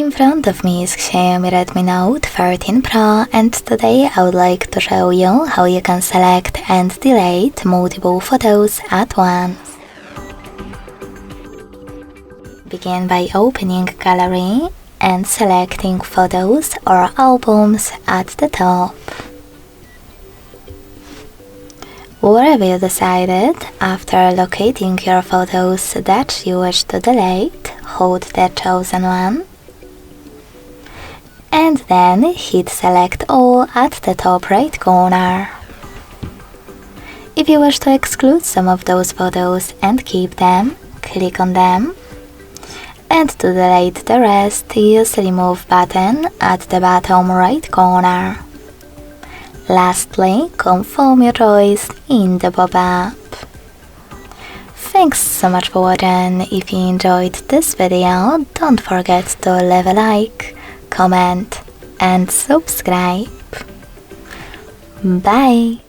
In front of me is Xiaomi Redmi Note 13 Pro, and today I would like to show you how you can select and delete multiple photos at once. Begin by opening Gallery and selecting photos or albums at the top. Wherever you decided, after locating your photos that you wish to delete, hold the chosen one. And then hit Select All at the top right corner. If you wish to exclude some of those photos and keep them, click on them. And to delete the rest, use Remove button at the bottom right corner. Lastly, confirm your choice in the pop-up. Thanks so much for watching. If you enjoyed this video, don't forget to leave a like, comment and subscribe. Bye!